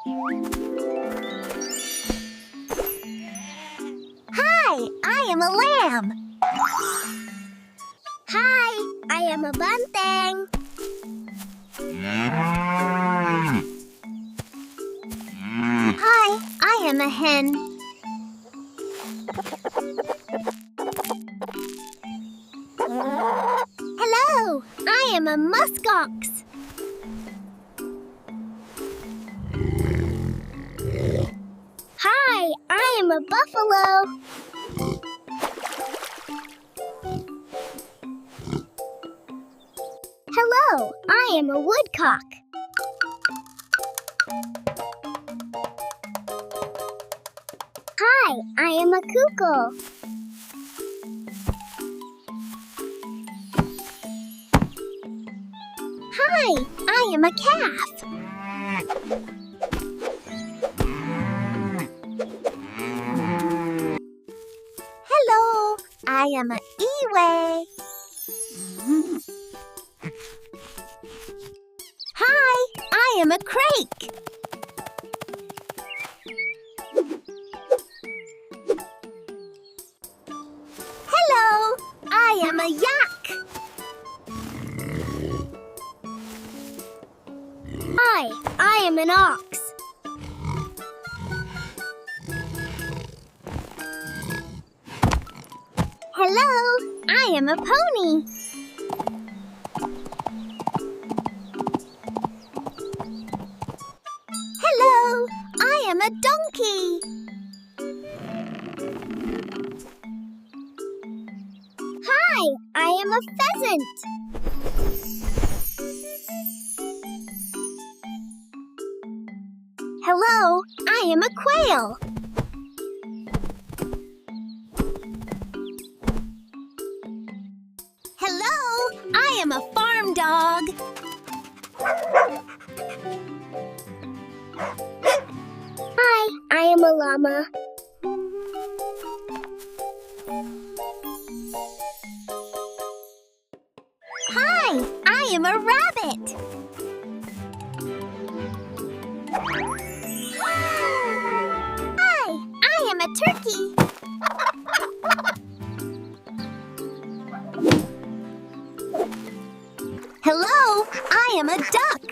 Hi, I am a lamb. Hi, I am a banteng. Hi, I am a hen. Hello, I am a muskox. Hi, I am a buffalo. Hello, I am a woodcock. Hi, I am a cuckoo. Hi, I am a calf. Hello, I am a ewe. Hi, I am a crake. Hello, I am a yak. Hi, I am an ox. Hello, I am a pony. Hello, I am a donkey. Hi, I am a pheasant. Hello, I am a quail. Hello, I am a farm dog. Hi, I am a llama. Hi, I am a rabbit. Hi, I am a turkey. Hello, I am a duck.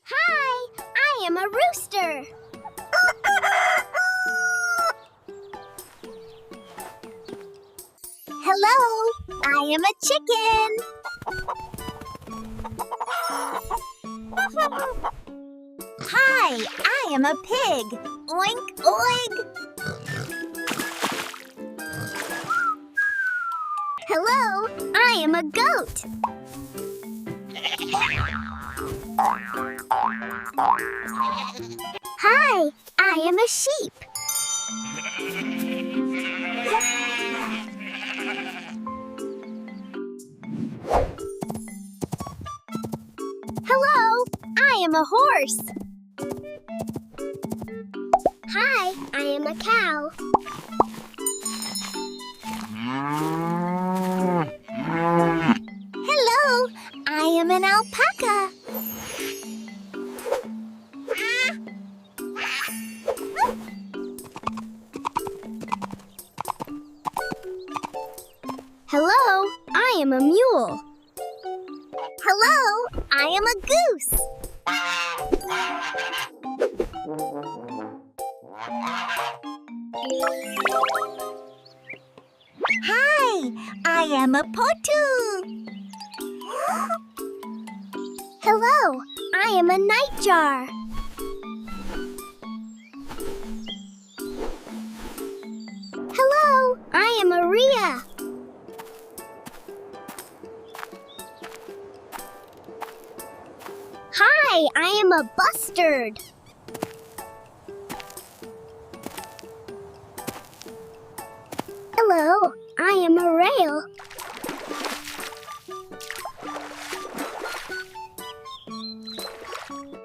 Hi, I am a rooster. Hello, I am a chicken. Hi, I am a pig. Oink, oink. Hello, I am a goat. Hi, I am a sheep. Hello, I am a horse. Hi, I am a cow. Hello, I am an alpaca. Hello, I am a mule. Hello, I am a goose. Hi, I am a potu. Hello, I am a nightjar. Hello, I am a rhea. Hi, I am a bustard. Hello, I am a rail.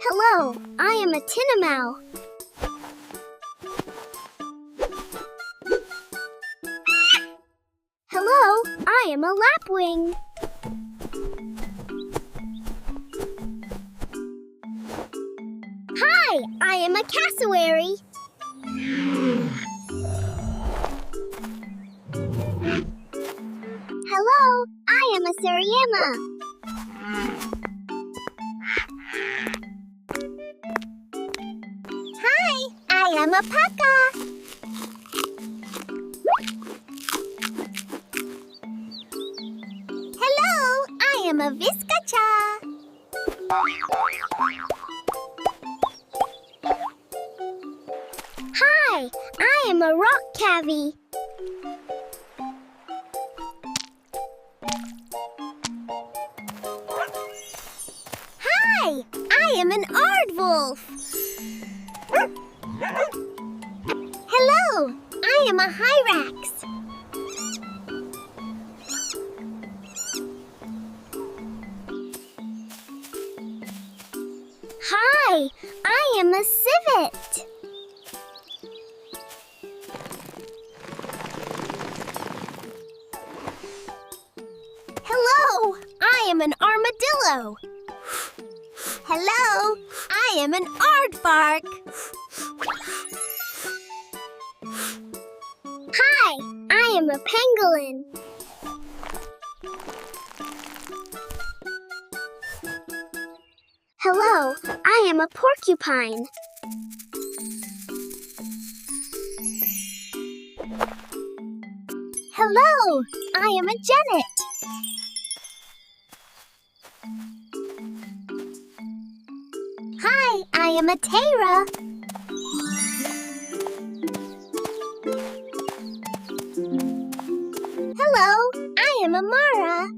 Hello, I am a tinamou. Hello, I am a lapwing. cassowary. Hello, I am a Sariema. Hi, I am a Paka. Hello, I am a Viscacha. Hi, I am a rock cavy. Hi, I am an aardwolf. Hello, I am a hyrax. Hi, I am a civet. Hello, I am an armadillo. Hello, I am an aardvark. Hi, I am a pangolin. Hello, I am a porcupine. Hello, I am a genet. Hi, I am a Tara. Hello, I am a Mara.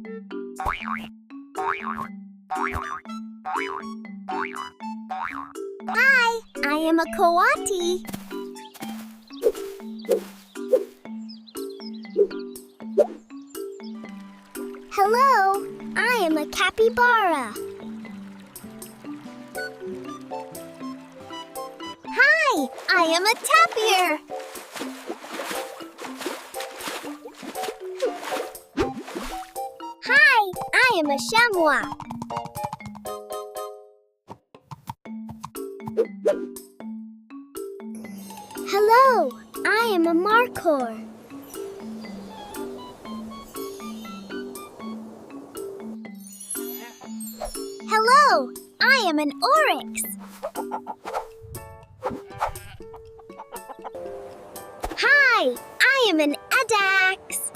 Hi, I am a Coati. Hello, I am a capybara. Hi, I am a tapir. Hi, I am a chamois. Hello, I am a markhor. Hello, I am an oryx. Hi, I am an addax.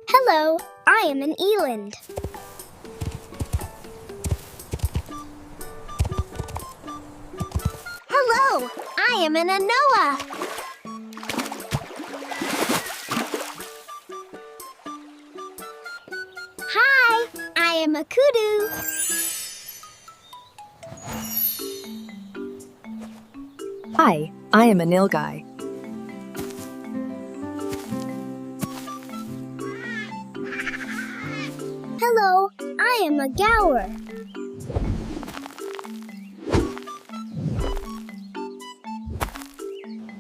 Hello, I am an eland. Hello, I am an anoa. Hi, I am a kudu. Hi, I am a nilgai. Hello, I am a gower.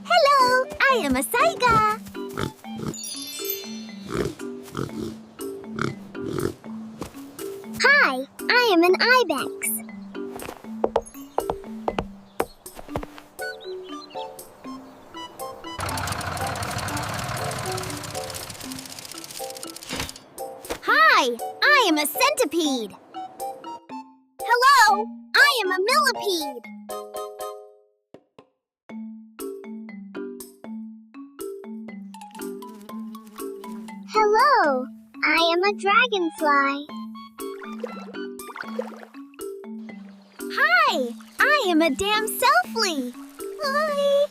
Hello, I am a saiga. Hi, I am an ibex. Hi, I am a centipede. Hello, I am a millipede. Hello, I am a dragonfly. Hi, I am a damselfly. Hi.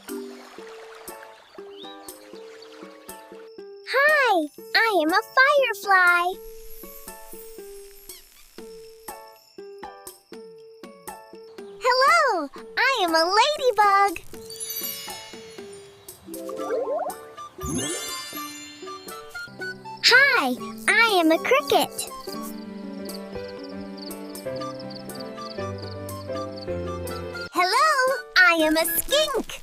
Hi, I am a firefly. Hello, I am a ladybug. Hi, I am a cricket. Hello, I am a skink.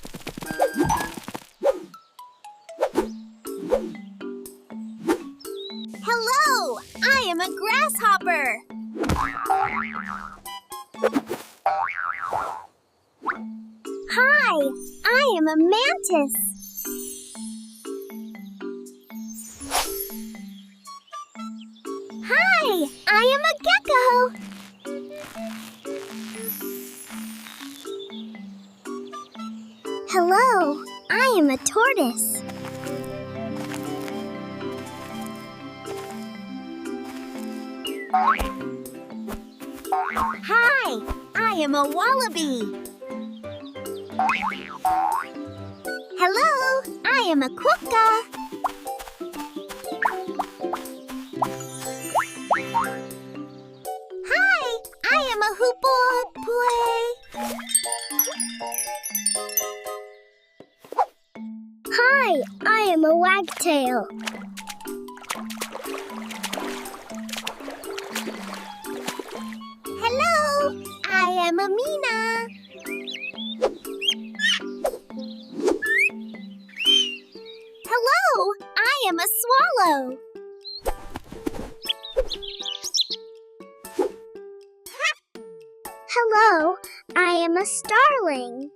Hello, I am a grasshopper. Hi, I am a mantis. Hi, I am a gecko. Hello, I am a tortoise. Hi, I am a wallaby. Hello, I am a quokka. Hi, I am a hoopoe. Hi, I am a wagtail. Hello, I am a Mina. Hello, I am a swallow. Hello, I am a starling.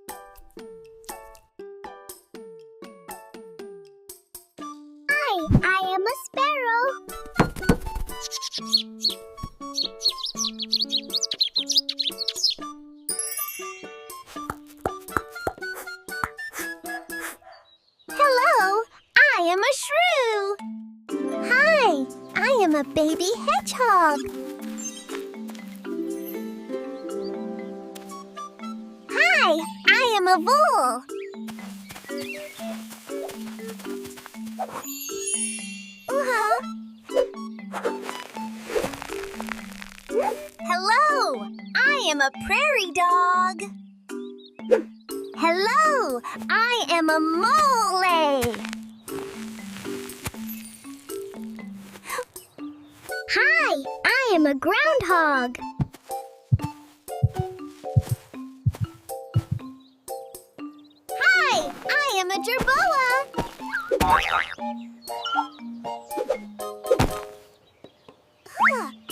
Hi, I am a sparrow. Hello, I am a shrew. Hi, I am a baby hedgehog. Hi, I am a vole. Hello, I am a prairie dog. Hello, I am a mole. Hi, I am a groundhog. Hi, I am a jerboa.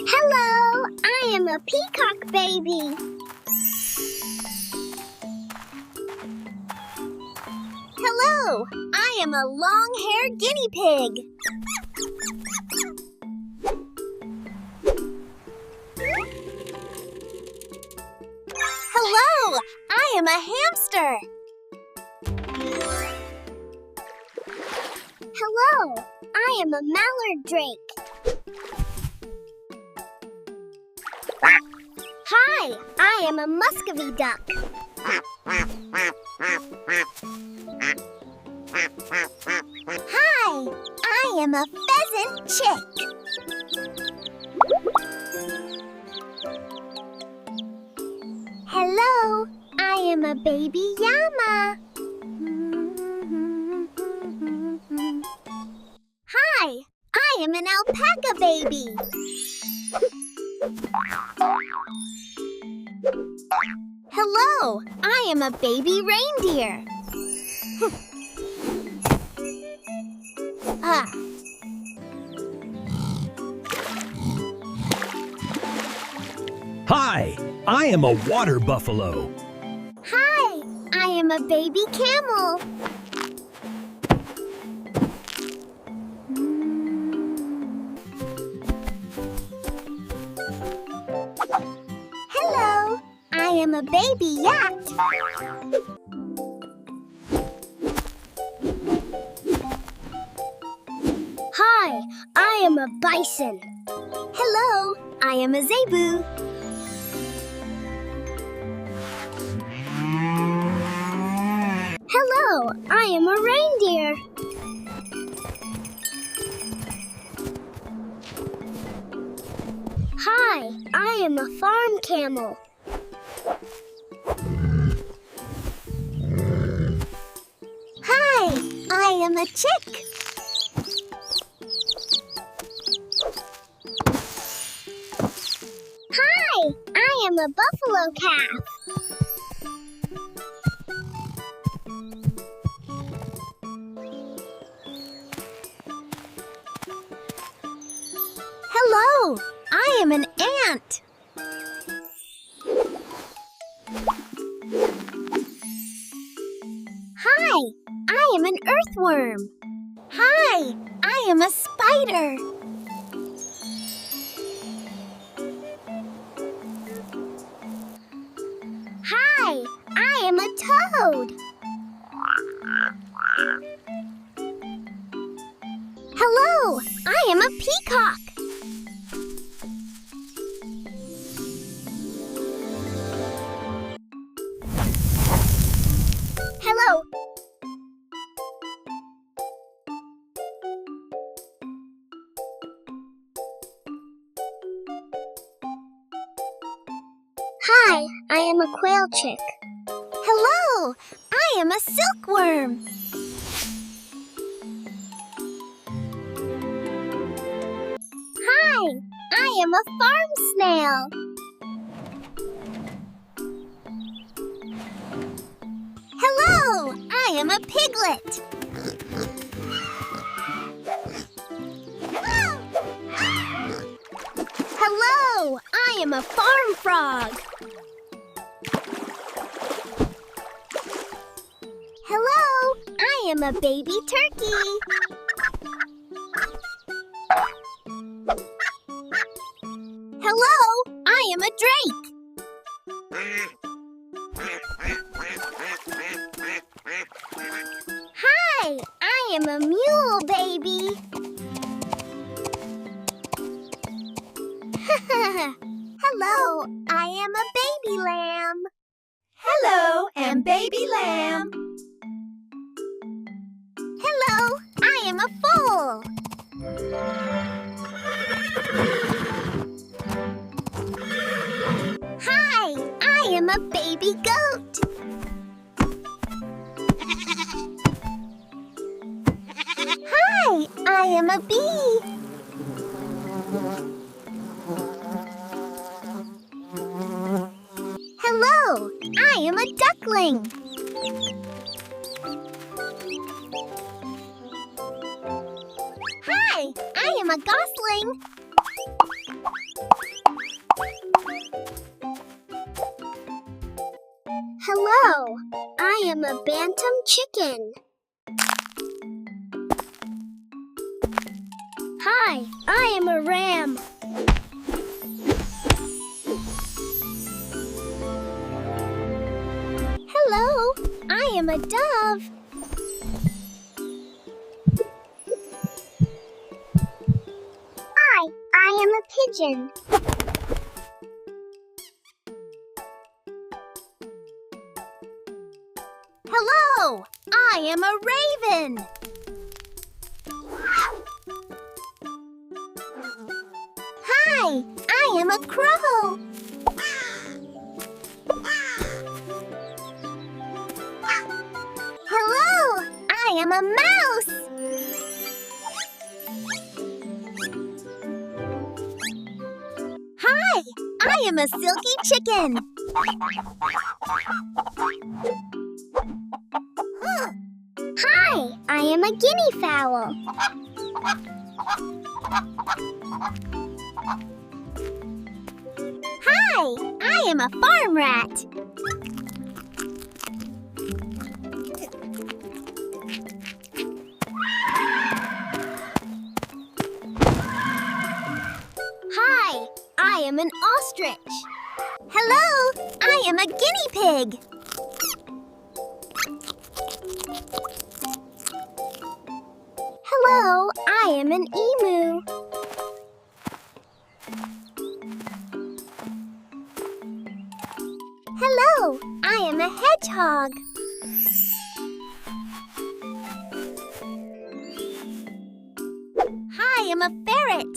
Hello, I am a peacock baby. Hello, I am a long-haired guinea pig. Hello, I am a hamster. Hello, I am a mallard drake. Hi, I am a muscovy duck. Hi, I am a pheasant chick. Hello, I am a baby llama. Hi, I am an alpaca baby. Hello, I am a baby reindeer. Ah. Hi, I am a water buffalo. Hi, I am a baby camel. Hello, I am a baby yak. Hi, I am a bison. Hello, I am a zebu. Hello, I am a reindeer. Hi, I am a farm camel. Hi, I am a chick. Hi, I am a buffalo calf. Hello, I am an ant. am an earthworm. Hi, I am a spider. Hi, I am a toad. Hello, I am a peacock. Hello. Hi, I am a quail chick. Hello, I am a silkworm. Hi, I am a farm snail. Hello, I am a piglet. Hello, I am a farm frog. Hello, I am a baby turkey. Hello, I am a drake. Hi, I am a mule baby. Hello, I am a baby lamb. Hello, and baby lamb. Hello, I am a foal. Hi, I am a baby goat. Hi, I am a bee. Hello, I am a duckling. Hi, I am a gosling. Hello, I am a bantam chicken. Hi, I am a ram. Hello, I am a dove. Hi, I am a pigeon. Hello, I am a raven. Hi, I am a crow. Hello, I am a mouse. Hi, I am a silky chicken. Hi, I am a guinea fowl. Hi, I am a farm rat. Hi, I am an ostrich. Hello, I am a guinea pig. Hello, I am an emu. Hello, I am a hedgehog. Hi, I'm a ferret.